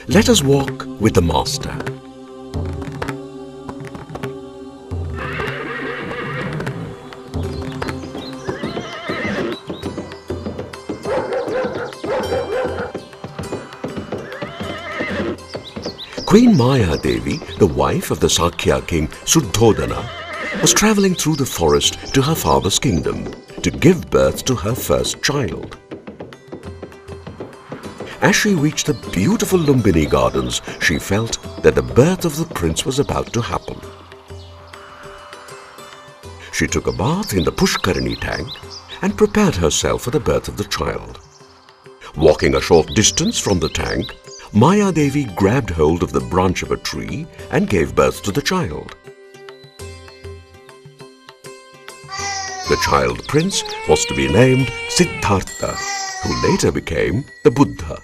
Let us walk with the Master. Queen Maya Devi, the wife of the Sakya king Suddhodana, was travelling through the forest to her father's kingdom to give birth to her first child. As she reached the beautiful Lumbini gardens, she felt that the birth of the prince was about to happen. She took a bath in the Pushkarini tank and prepared herself for the birth of the child. Walking a short distance from the tank, Maya Devi grabbed hold of the branch of a tree and gave birth to the child. The child prince was to be named Siddhartha, who later became the Buddha.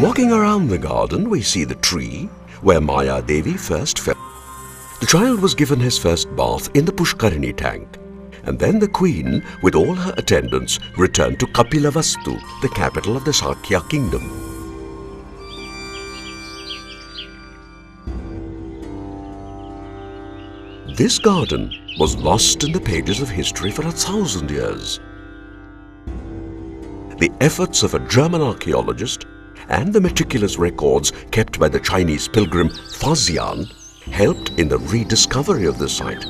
Walking around the garden, we see the tree where Maya Devi first fell. The child was given his first bath in the Pushkarini tank, and then the queen, with all her attendants, returned to Kapilavastu, the capital of the Sakya kingdom. This garden was lost in the pages of history for 1,000 years. The efforts of a German archaeologist and the meticulous records kept by the Chinese pilgrim Faxian helped in the rediscovery of the site.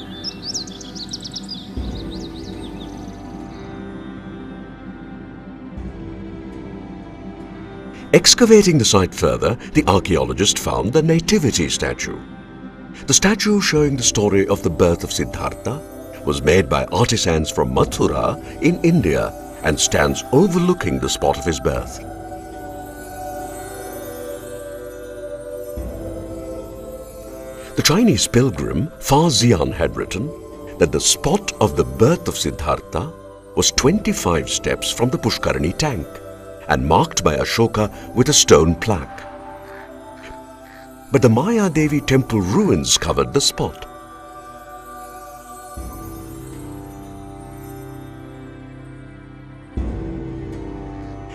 Excavating the site further, the archaeologist found the nativity statue. The statue showing the story of the birth of Siddhartha was made by artisans from Mathura in India and stands overlooking the spot of his birth. The Chinese pilgrim Faxian had written that the spot of the birth of Siddhartha was 25 steps from the Pushkarini tank and marked by Ashoka with a stone plaque. But the Maya Devi temple ruins covered the spot.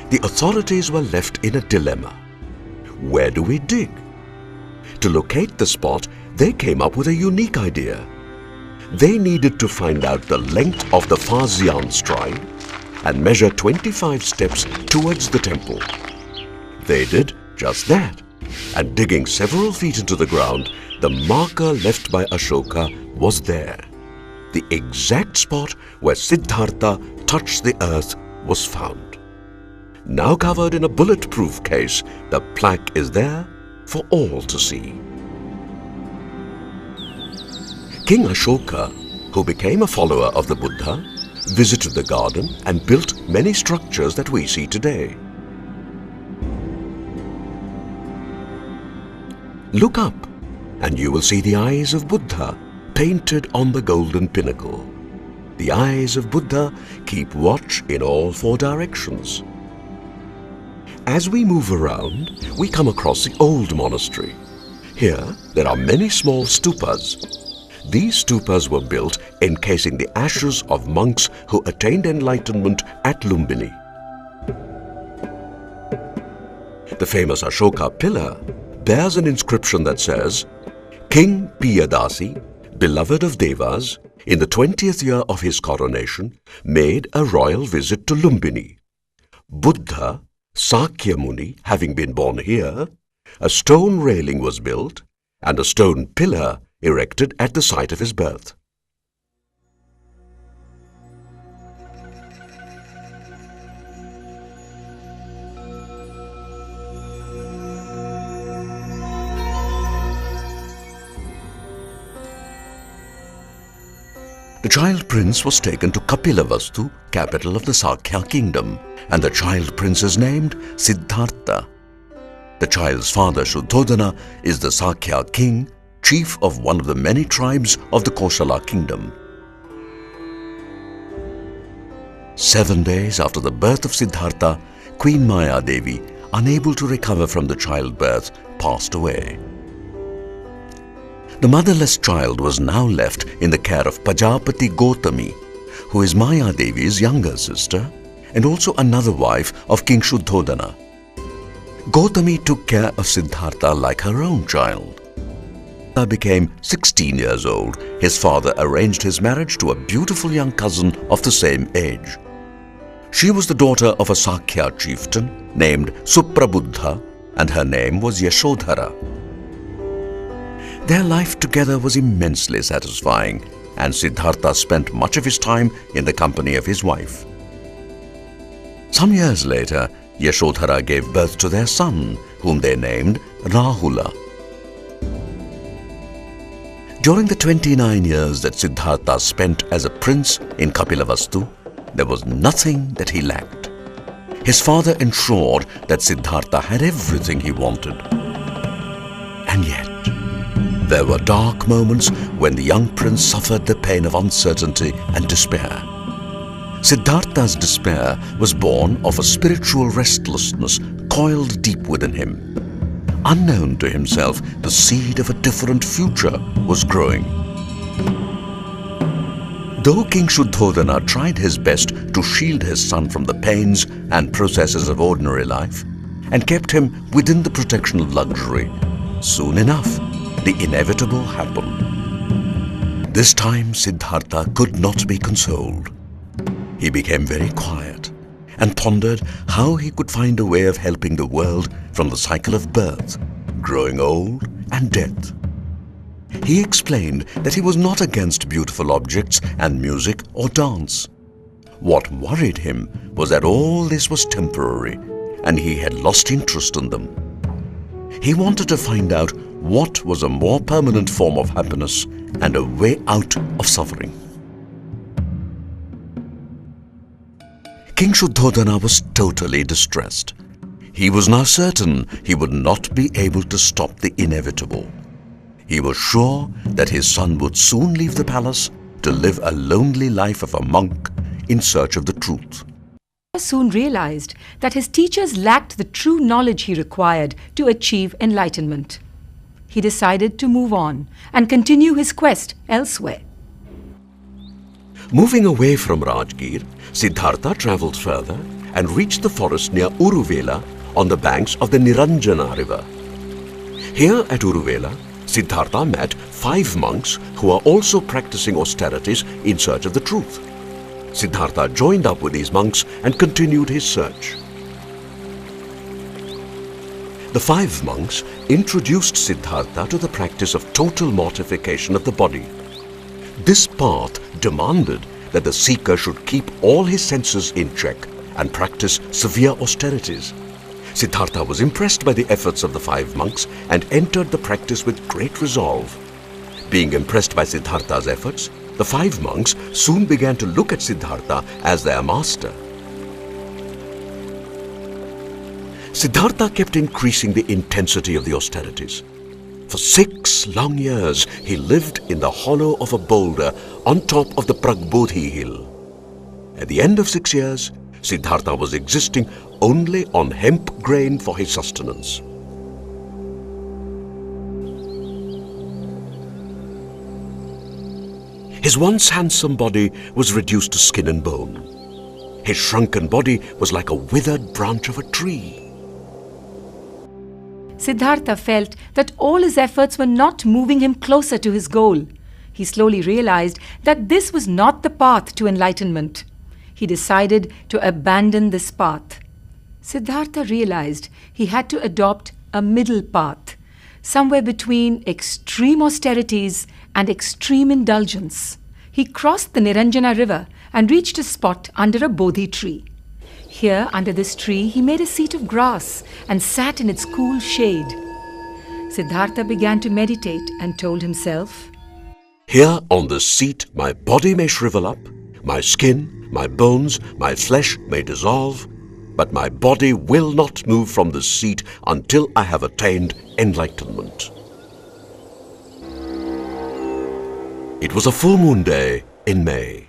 The authorities were left in a dilemma. Where do we dig? To locate the spot, they came up with a unique idea. They needed to find out the length of the Faxian stride and measure 25 steps towards the temple. They did just that, and digging several feet into the ground, the marker left by Ashoka was there. The exact spot where Siddhartha touched the earth was found. Now covered in a bulletproof case, the plaque is there for all to see. King Ashoka, who became a follower of the Buddha, visited the garden and built many structures that we see today. Look up and you will see the eyes of Buddha painted on the golden pinnacle. The eyes of Buddha keep watch in all four directions. As we move around, we come across the old monastery. Here, there are many small stupas. These stupas were built encasing the ashes of monks who attained enlightenment at Lumbini. The famous Ashoka pillar bears an inscription that says, King Piyadasi, beloved of Devas, in the 20th year of his coronation, made a royal visit to Lumbini. Buddha, Sakya Muni, having been born here, a stone railing was built and a stone pillar erected at the site of his birth. The child prince was taken to Kapilavastu, capital of the Sakya kingdom, and the child prince is named Siddhartha. The child's father, Suddhodana, is the Sakya king, chief of one of the many tribes of the Kosala kingdom. 7 days after the birth of Siddhartha, Queen Maya Devi, unable to recover from the childbirth, passed away. The motherless child was now left in the care of Pajapati Gotami, who is Maya Devi's younger sister and also another wife of King Shuddhodana. Gotami took care of Siddhartha like her own child. When he became 16 years old, his father arranged his marriage to a beautiful young cousin of the same age. She was the daughter of a Sakya chieftain named Suprabuddha, and her name was Yashodhara. Their life together was immensely satisfying, and Siddhartha spent much of his time in the company of his wife. Some years later, Yashodhara gave birth to their son, whom they named Rahula. During the 29 years that Siddhartha spent as a prince in Kapilavastu, there was nothing that he lacked. His father ensured that Siddhartha had everything he wanted. And yet, there were dark moments when the young prince suffered the pain of uncertainty and despair. Siddhartha's despair was born of a spiritual restlessness coiled deep within him. Unknown to himself, the seed of a different future was growing. Though King Shuddhodana tried his best to shield his son from the pains and processes of ordinary life and kept him within the protection of luxury, soon enough, the inevitable happened. This time Siddhartha could not be consoled. He became very quiet and pondered how he could find a way of helping the world from the cycle of birth, growing old, and death. He explained that he was not against beautiful objects and music or dance. What worried him was that all this was temporary and he had lost interest in them. He wanted to find out what was a more permanent form of happiness and a way out of suffering. King Shuddhodana was totally distressed. He was now certain he would not be able to stop the inevitable. He was sure that his son would soon leave the palace to live a lonely life of a monk in search of the truth. He soon realized that his teachers lacked the true knowledge he required to achieve enlightenment. He decided to move on and continue his quest elsewhere. Moving away from Rajgir, Siddhartha travelled further and reached the forest near Uruvela on the banks of the Niranjana river. Here at Uruvela, Siddhartha met 5 monks who are also practicing austerities in search of the truth. Siddhartha joined up with these monks and continued his search. The 5 monks introduced Siddhartha to the practice of total mortification of the body. This path demanded that the seeker should keep all his senses in check and practice severe austerities. Siddhartha was impressed by the efforts of the 5 monks and entered the practice with great resolve. Being impressed by Siddhartha's efforts, the 5 monks soon began to look at Siddhartha as their master. Siddhartha kept increasing the intensity of the austerities. For 6 long years, he lived in the hollow of a boulder on top of the Pragbodhi hill. At the end of 6 years, Siddhartha was existing only on hemp grain for his sustenance. His once handsome body was reduced to skin and bone. His shrunken body was like a withered branch of a tree. Siddhartha felt that all his efforts were not moving him closer to his goal. He slowly realized that this was not the path to enlightenment. He decided to abandon this path. Siddhartha realized he had to adopt a middle path, somewhere between extreme austerities and extreme indulgence. He crossed the Niranjana river and reached a spot under a Bodhi tree. Here, under this tree, he made a seat of grass and sat in its cool shade. Siddhartha began to meditate and told himself, "Here on this seat my body may shrivel up, my skin, my bones, my flesh may dissolve, but my body will not move from this seat until I have attained enlightenment." It was a full moon day in May,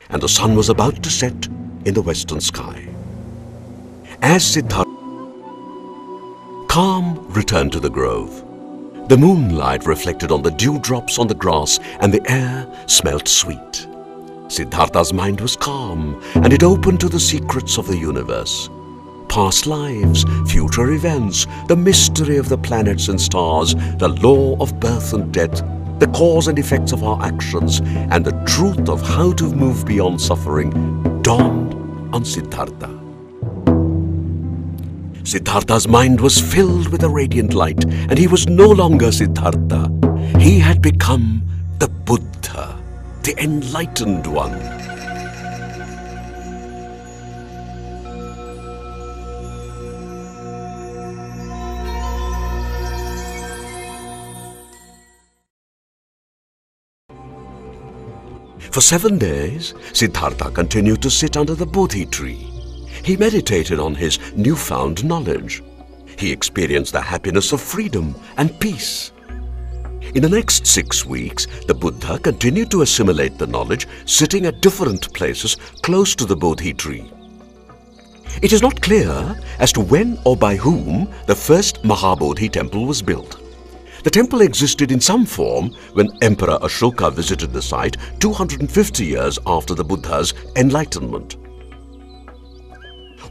and the sun was about to set in the western sky. As Siddhartha calm returned to the grove, The moonlight reflected on the dewdrops on the grass and the air smelt sweet. Siddhartha's mind was calm and it opened to the secrets of the universe. Past lives, future events, the mystery of the planets and stars, the law of birth and death, the cause and effects of our actions, and the truth of how to move beyond suffering dawned on Siddhartha. Siddhartha's mind was filled with a radiant light, and he was no longer Siddhartha. He had become the Buddha, the enlightened one. For 7 days, Siddhartha continued to sit under the Bodhi tree. He meditated on his newfound knowledge. He experienced the happiness of freedom and peace. In the next 6 weeks, the Buddha continued to assimilate the knowledge, sitting at different places close to the Bodhi tree. It is not clear as to when or by whom the first Mahabodhi temple was built. The temple existed in some form when Emperor Ashoka visited the site 250 years after the Buddha's enlightenment.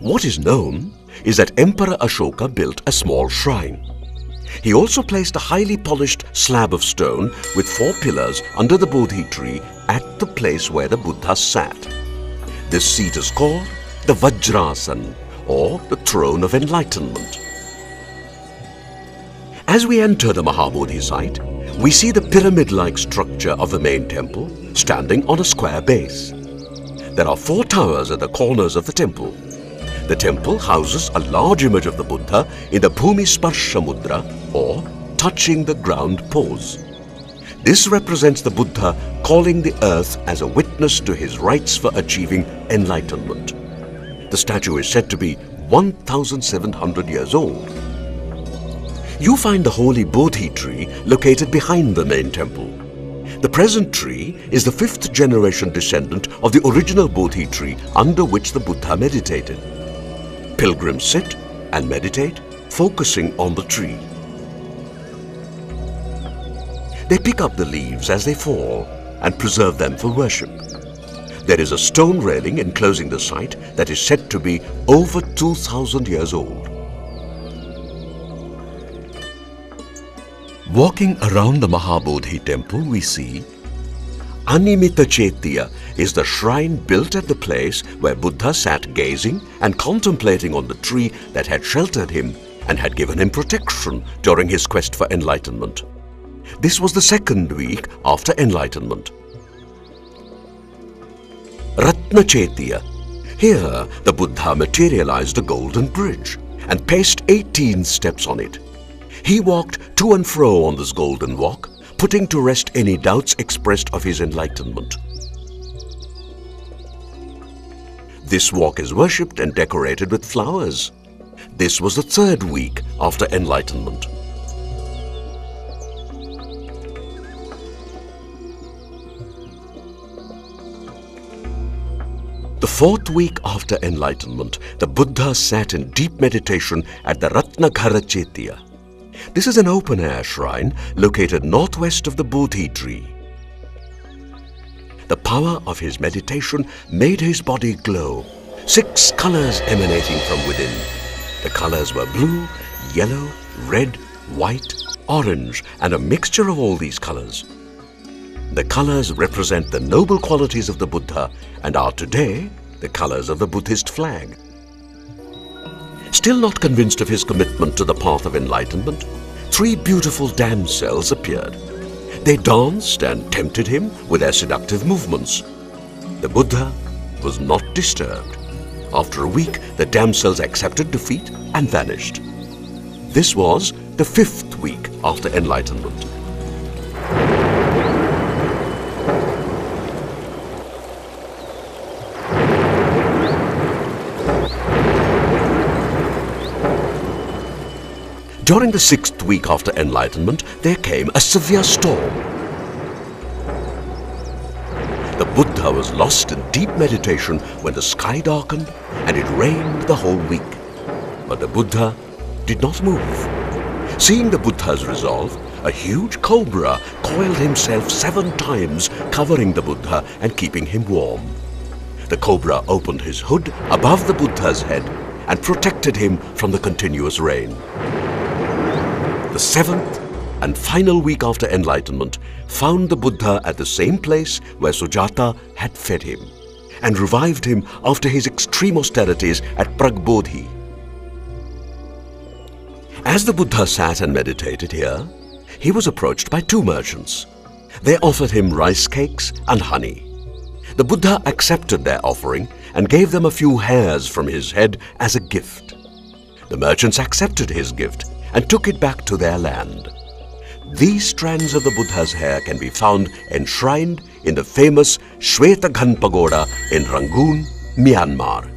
What is known is that Emperor Ashoka built a small shrine. He also placed a highly polished slab of stone with 4 pillars under the Bodhi tree at the place where the Buddha sat. This seat is called the Vajrasana, or the throne of enlightenment. As we enter the Mahabodhi site, we see the pyramid-like structure of the main temple standing on a square base. There are 4 towers at the corners of the temple. The temple houses a large image of the Buddha in the Bhumi Sparsha Mudra, or touching the ground pose. This represents the Buddha calling the earth as a witness to his rights for achieving enlightenment. The statue is said to be 1,700 years old. You find the holy Bodhi tree located behind the main temple. The present tree is the 5th generation descendant of the original Bodhi tree under which the Buddha meditated. Pilgrims sit and meditate, focusing on the tree. They pick up the leaves as they fall and preserve them for worship. There is a stone railing enclosing the site that is said to be over 2,000 years old. Walking around the Mahabodhi temple, we see Animita Chetya is the shrine built at the place where Buddha sat gazing and contemplating on the tree that had sheltered him and had given him protection during his quest for enlightenment. This was the 2nd week after enlightenment. Ratna Chetya. Here, the Buddha materialized a golden bridge and paced 18 steps on it. He walked to and fro on this golden walk, putting to rest any doubts expressed of his enlightenment. This walk is worshipped and decorated with flowers. This was the 3rd week after enlightenment. The 4th week after enlightenment, the Buddha sat in deep meditation at the Ratnaghara Chetya. This is an open-air shrine located northwest of the Bodhi tree. The power of his meditation made his body glow, 6 colors emanating from within. The colors were blue, yellow, red, white, orange, and a mixture of all these colors. The colors represent the noble qualities of the Buddha and are today the colors of the Buddhist flag. Still not convinced of his commitment to the path of enlightenment, 3 beautiful damsels appeared. They danced and tempted him with their seductive movements. The Buddha was not disturbed. After a week, the damsels accepted defeat and vanished. This was the 5th week after enlightenment. During the 6th week after enlightenment, there came a severe storm. The Buddha was lost in deep meditation when the sky darkened and it rained the whole week. But the Buddha did not move. Seeing the Buddha's resolve, a huge cobra coiled himself 7 times, covering the Buddha and keeping him warm. The cobra opened his hood above the Buddha's head and protected him from the continuous rain. The 7th and final week after enlightenment found the Buddha at the same place where Sujata had fed him and revived him after his extreme austerities at Pragbodhi. As the Buddha sat and meditated here, he was approached by 2 merchants. They offered him rice cakes and honey. The Buddha accepted their offering and gave them a few hairs from his head as a gift. The merchants accepted his gift and took it back to their land. These strands of the Buddha's hair can be found enshrined in the famous Shwetaghan Pagoda in Rangoon, Myanmar.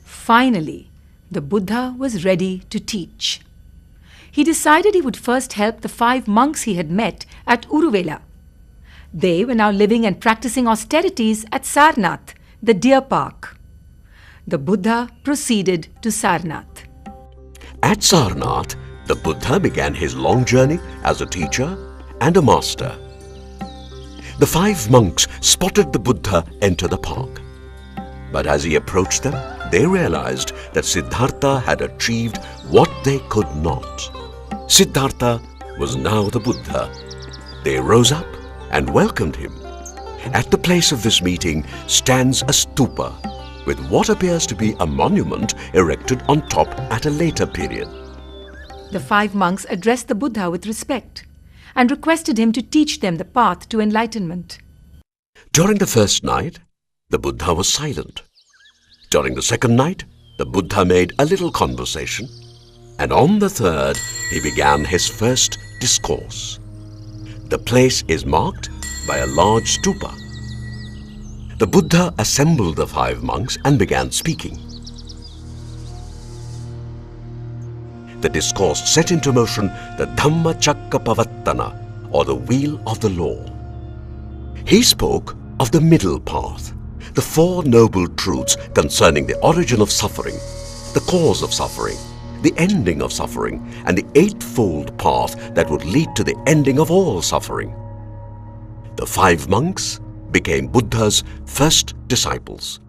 Finally, the Buddha was ready to teach. He decided he would first help the 5 monks he had met at Uruvela. They were now living and practicing austerities at Sarnath, the deer park. The Buddha proceeded to Sarnath. At Sarnath, the Buddha began his long journey as a teacher and a master. The 5 monks spotted the Buddha enter the park. But as he approached them, they realized that Siddhartha had achieved what they could not. Siddhartha was now the Buddha. They rose up and welcomed him. At the place of this meeting stands a stupa with what appears to be a monument erected on top at a later period. The 5 monks addressed the Buddha with respect and requested him to teach them the path to enlightenment. During the first night, the Buddha was silent. During the second night, the Buddha made a little conversation, and on the third, he began his first discourse. The place is marked by a large stupa. The Buddha assembled the 5 monks and began speaking. The discourse set into motion the Dhammacakkappavattana, or the wheel of the law. He spoke of the middle path, the 4 noble truths concerning the origin of suffering, the cause of suffering, the ending of suffering, and the 8-fold path that would lead to the ending of all suffering. The 5 monks became Buddha's first disciples.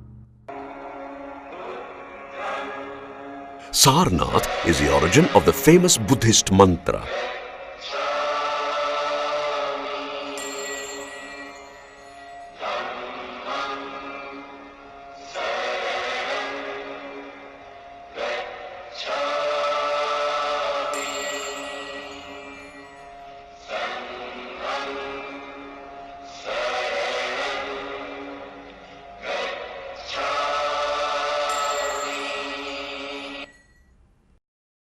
Sarnath is the origin of the famous Buddhist mantra.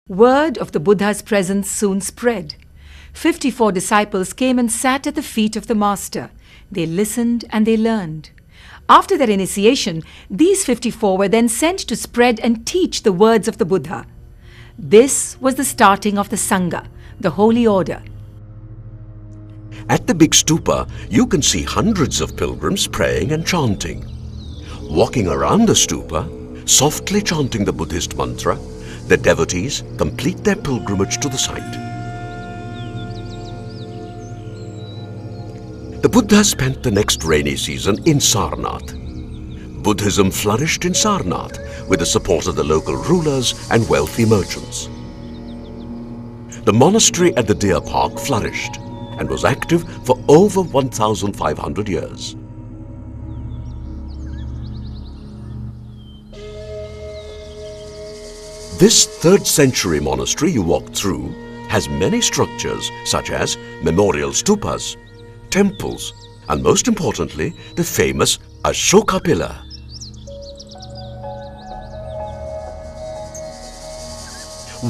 Word of the Buddha's presence soon spread. 54 disciples came and sat at the feet of the Master. They listened and they learned. After their initiation, these 54 were then sent to spread and teach the words of the Buddha. This was the starting of the Sangha, the holy order. At the big stupa, you can see hundreds of pilgrims praying and chanting. Walking around the stupa, softly chanting the Buddhist mantra, the devotees complete their pilgrimage to the site. The Buddha spent the next rainy season in Sarnath. Buddhism flourished in Sarnath with the support of the local rulers and wealthy merchants. The monastery at the deer park flourished and was active for over 1,500 years. This 3rd century monastery you walk through has many structures such as memorial stupas, temples, and most importantly, the famous Ashoka pillar.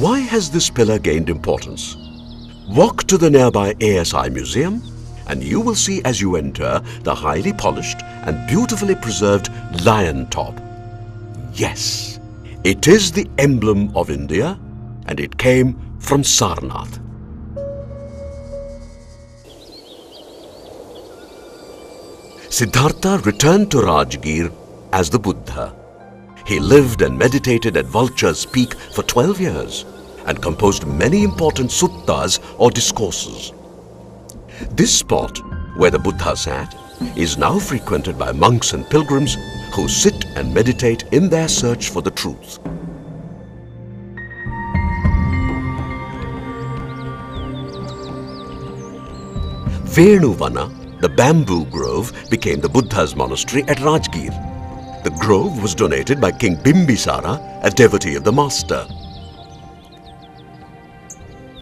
Why has this pillar gained importance? Walk to the nearby ASI Museum and you will see as you enter the highly polished and beautifully preserved lion top. Yes, it is the emblem of India and it came from Sarnath. Siddhartha returned to Rajgir as the Buddha. He lived and meditated at Vulture's Peak for 12 years and composed many important suttas or discourses. This spot, where the Buddha sat, is now frequented by monks and pilgrims who sit and meditate in their search for the truth. Venuvana, the bamboo grove, became the Buddha's monastery at Rajgir. The grove was donated by King Bimbisara, a devotee of the master.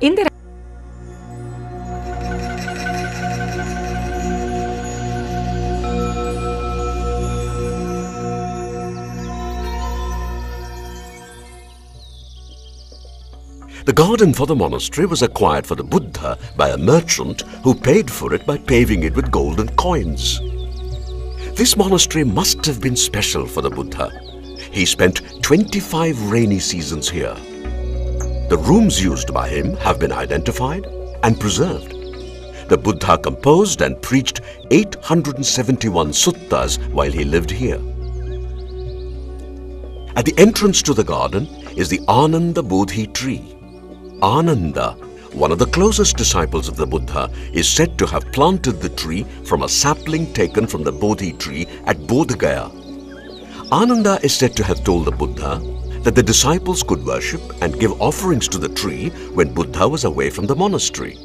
In the The garden for the monastery was acquired for the Buddha by a merchant who paid for it by paving it with golden coins. This monastery must have been special for the Buddha. He spent 25 rainy seasons here. The rooms used by him have been identified and preserved. The Buddha composed and preached 871 suttas while he lived here. At the entrance to the garden is the Ananda Bodhi tree. Ananda, one of the closest disciples of the Buddha, is said to have planted the tree from a sapling taken from the Bodhi tree at Bodh Gaya. Ananda is said to have told the Buddha that the disciples could worship and give offerings to the tree when Buddha was away from the monastery.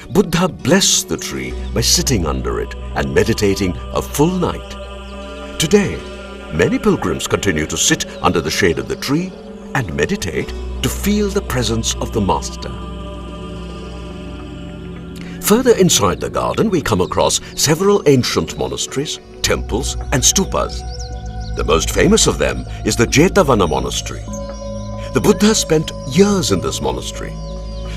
Buddha blessed the tree by sitting under it and meditating a full night. Today, many pilgrims continue to sit under the shade of the tree and meditate to feel the presence of the Master. Further inside the garden, we come across several ancient monasteries, temples and stupas. The most famous of them is the Jetavana monastery. The Buddha spent years in this monastery.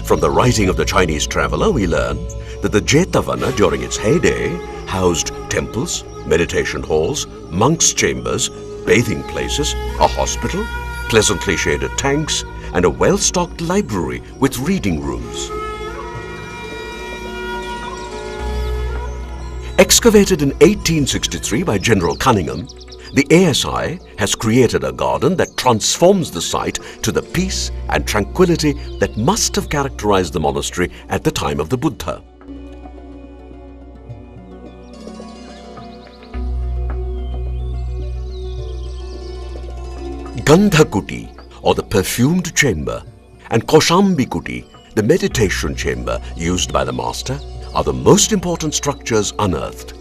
From the writing of the Chinese traveler, we learn that the Jetavana during its heyday housed temples, meditation halls, monks' chambers, bathing places, a hospital, pleasantly shaded tanks, and a well-stocked library with reading rooms. Excavated in 1863 by General Cunningham, the ASI has created a garden that transforms the site to the peace and tranquility that must have characterized the monastery at the time of the Buddha. Gandhakuti, or the perfumed chamber, and Kaushambikuti, the meditation chamber used by the master, are the most important structures unearthed.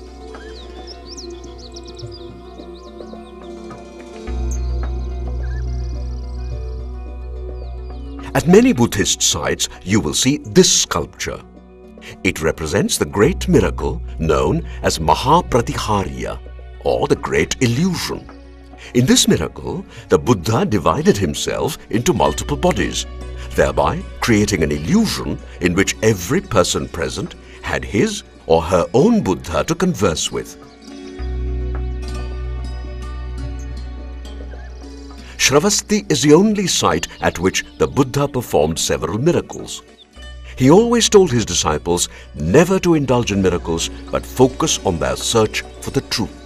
At many Buddhist sites, you will see this sculpture. It represents the great miracle known as Mahapratihariya, or the Great Illusion. In this miracle, the Buddha divided himself into multiple bodies, thereby creating an illusion in which every person present had his or her own Buddha to converse with. Shravasti is the only site at which the Buddha performed several miracles. He always told his disciples never to indulge in miracles but focus on their search for the truth.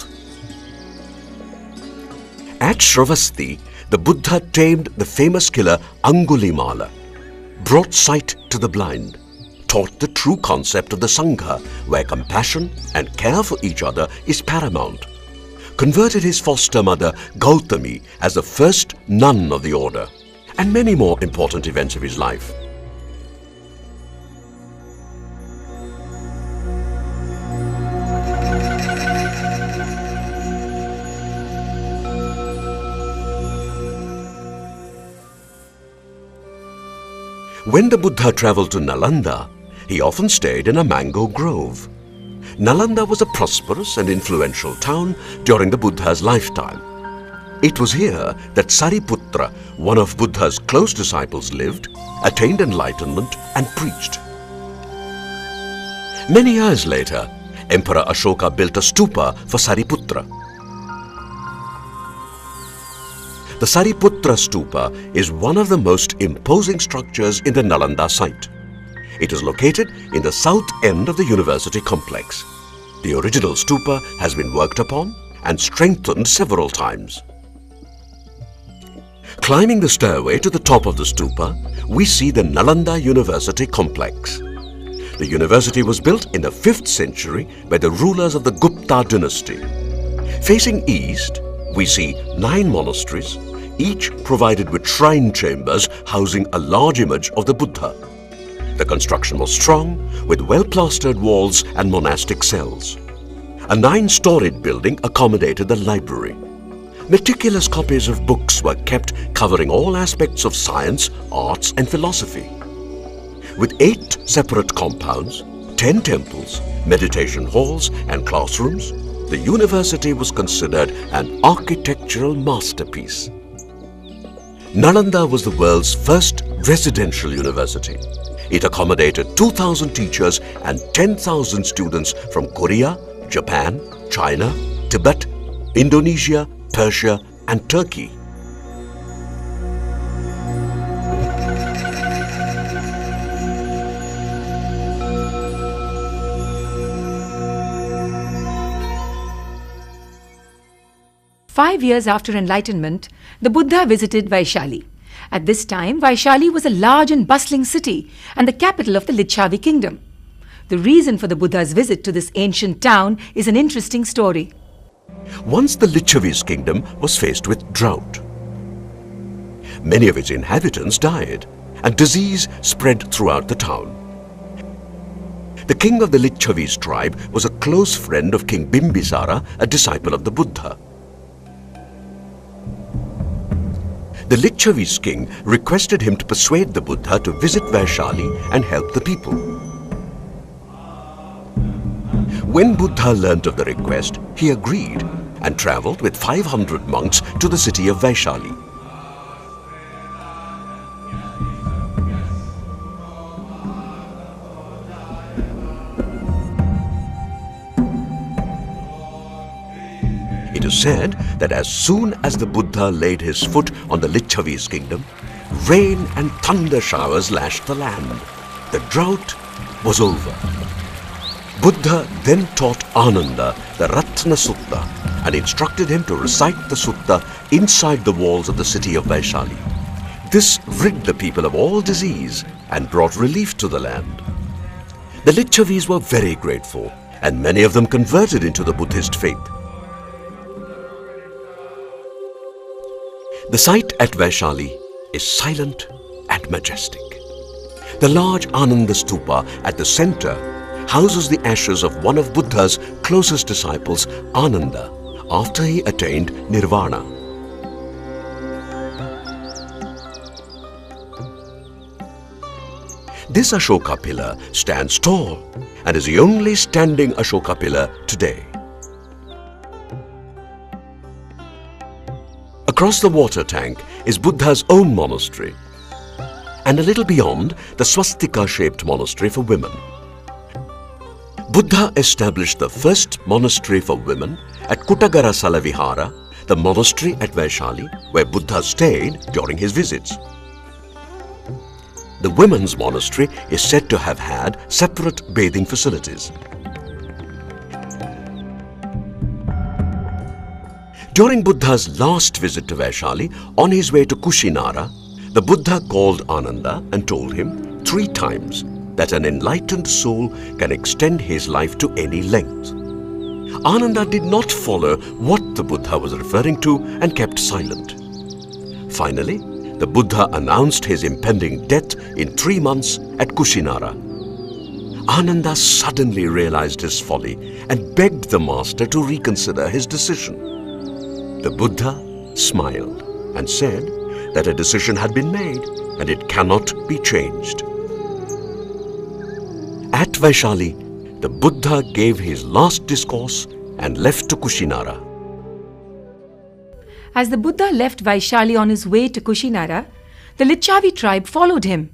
At Shravasti, the Buddha tamed the famous killer Angulimala, brought sight to the blind, taught the true concept of the Sangha, where compassion and care for each other is paramount, converted his foster mother Gautami as the first nun of the order, and many more important events of his life. When the Buddha traveled to Nalanda, he often stayed in a mango grove. Nalanda was a prosperous and influential town during the Buddha's lifetime. It was here that Sariputra, one of Buddha's close disciples, lived, attained enlightenment and preached. Many years later, Emperor Ashoka built a stupa for Sariputra. The Sariputra stupa is one of the most imposing structures in the Nalanda site. It is located in the south end of the university complex. The original stupa has been worked upon and strengthened several times. Climbing the stairway to the top of the stupa, we see the Nalanda University complex. The university was built in the 5th century by the rulers of the Gupta dynasty. Facing east, we see 9 monasteries, each provided with shrine chambers housing a large image of the Buddha. The construction was strong, with well-plastered walls and monastic cells. A 9-storied building accommodated the library. Meticulous copies of books were kept covering all aspects of science, arts and philosophy. With 8 separate compounds, 10 temples, meditation halls and classrooms, the university was considered an architectural masterpiece. Nalanda was the world's first residential university. It accommodated 2,000 teachers and 10,000 students from Korea, Japan, China, Tibet, Indonesia, Persia and Turkey. Five years after enlightenment, the Buddha visited Vaishali. At this time, Vaishali was a large and bustling city and the capital of the Licchavi kingdom. The reason for the Buddha's visit to this ancient town is an interesting story. Once the Licchavi's kingdom was faced with drought. Many of its inhabitants died and disease spread throughout the town. The king of the Licchavi's tribe was a close friend of King Bimbisara, a disciple of the Buddha. The Licchavi's king requested him to persuade the Buddha to visit Vaishali and help the people. When Buddha learnt of the request, he agreed and travelled with 500 monks to the city of Vaishali. It is said that as soon as the Buddha laid his foot on the Licchavi's kingdom, rain and thunder showers lashed the land. The drought was over. Buddha then taught Ananda the Ratna Sutta and instructed him to recite the sutta inside the walls of the city of Vaishali. This rid the people of all disease and brought relief to the land. The Licchavis were very grateful, and many of them converted into the Buddhist faith. The site at Vaishali is silent and majestic. The large Ananda Stupa at the center houses the ashes of one of Buddha's closest disciples, Ananda, after he attained Nirvana. This Ashoka pillar stands tall and is the only standing Ashoka pillar today. Across the water tank is Buddha's own monastery, and a little beyond, the swastika-shaped monastery for women. Buddha established the first monastery for women at Kutagara Salavihara, the monastery at Vaishali, where Buddha stayed during his visits. The women's monastery is said to have had separate bathing facilities. During Buddha's last visit to Vaishali, on his way to Kushinara, the Buddha called Ananda and told him 3 times that an enlightened soul can extend his life to any length. Ananda did not follow what the Buddha was referring to and kept silent. Finally, the Buddha announced his impending death in 3 months at Kushinara. Ananda suddenly realized his folly and begged the master to reconsider his decision. The Buddha smiled and said that a decision had been made and it cannot be changed. At Vaishali, the Buddha gave his last discourse and left to Kushinara. As the Buddha left Vaishali on his way to Kushinara, the Licchavi tribe followed him.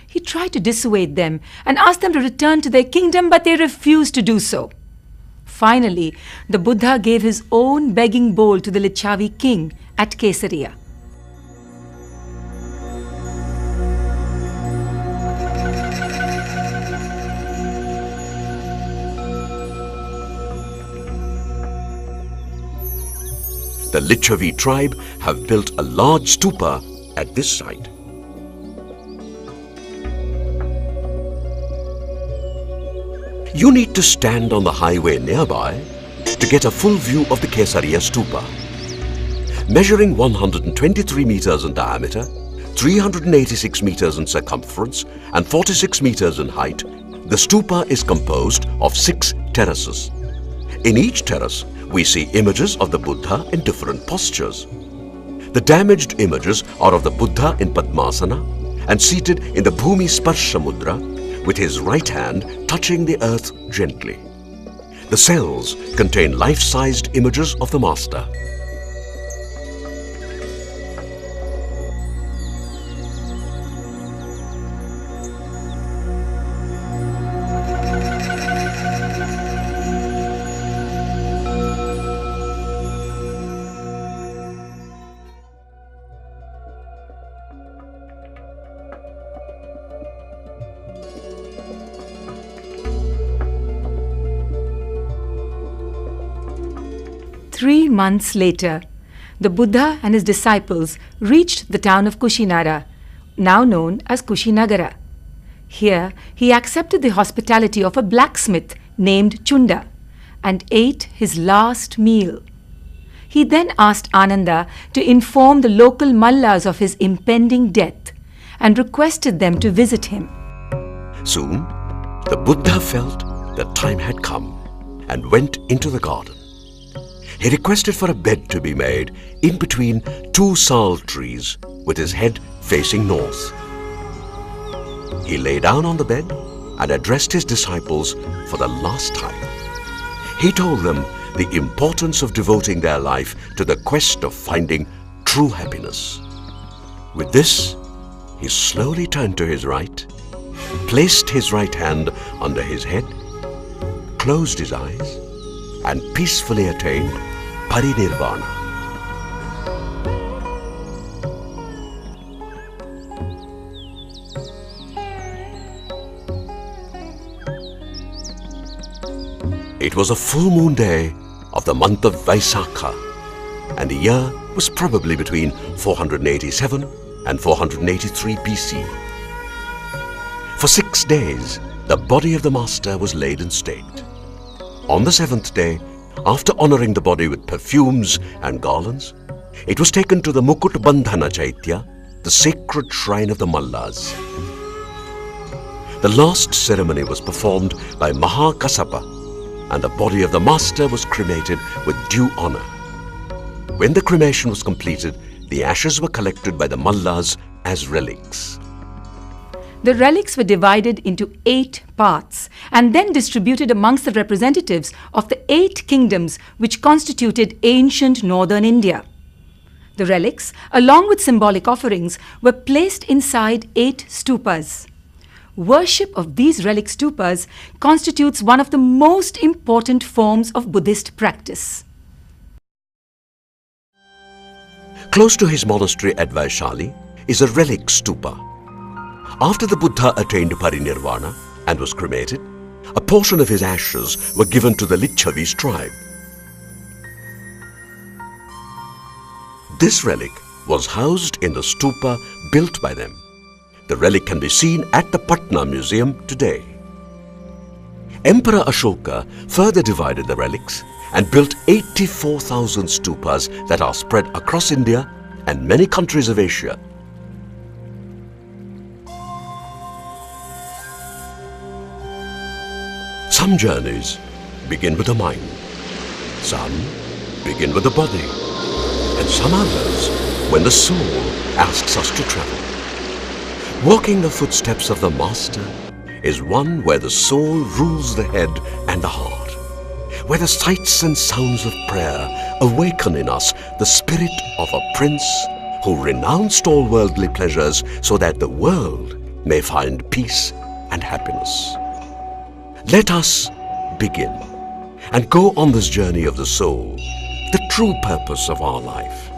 He tried to dissuade them and asked them to return to their kingdom, but they refused to do so. Finally, the Buddha gave his own begging bowl to the Licchavi king at Kesaria. The Licchavi tribe have built a large stupa at this site. You need to stand on the highway nearby to get a full view of the Kesariya stupa. Measuring 123 meters in diameter, 386 meters in circumference and 46 meters in height, the stupa is composed of 6 terraces. In each terrace, we see images of the Buddha in different postures. The damaged images are of the Buddha in Padmasana and seated in the Bhumi Sparsha Mudra with his right hand touching the earth gently. The cells contain life-sized images of the Master. Three months later, the Buddha and his disciples reached the town of Kushinara, now known as Kushinagara. Here, he accepted the hospitality of a blacksmith named Chunda and ate his last meal. He then asked Ananda to inform the local Mallas of his impending death and requested them to visit him. Soon, the Buddha felt that time had come and went into the garden. He requested for a bed to be made in between 2 sal trees with his head facing north. He lay down on the bed and addressed his disciples for the last time. He told them the importance of devoting their life to the quest of finding true happiness. With this, he slowly turned to his right, placed his right hand under his head, closed his eyes, and peacefully attained Parinirvana. It was a full moon day of the month of Vaisakha, and the year was probably between 487 and 483 BC. For 6 days, the body of the Master was laid in state. On the 7th day, after honoring the body with perfumes and garlands, it was taken to the Mukut Bandhana Chaitya, the sacred shrine of the Mallas. The last ceremony was performed by Mahakasapa, and the body of the Master was cremated with due honor. When the cremation was completed, the ashes were collected by the Mallas as relics. The relics were divided into 8 parts and then distributed amongst the representatives of the 8 kingdoms which constituted ancient northern India. The relics, along with symbolic offerings, were placed inside 8 stupas. Worship of these relic stupas constitutes one of the most important forms of Buddhist practice. Close to his monastery at Vaishali is a relic stupa. After the Buddha attained Parinirvana and was cremated, a portion of his ashes were given to the Licchavis tribe. This relic was housed in the stupa built by them. The relic can be seen at the Patna Museum today. Emperor Ashoka further divided the relics and built 84,000 stupas that are spread across India and many countries of Asia. Some journeys begin with the mind, some begin with the body, and some others when the soul asks us to travel. Walking the footsteps of the Master is one where the soul rules the head and the heart, where the sights and sounds of prayer awaken in us the spirit of a prince who renounced all worldly pleasures so that the world may find peace and happiness. Let us begin and go on this journey of the soul, the true purpose of our life.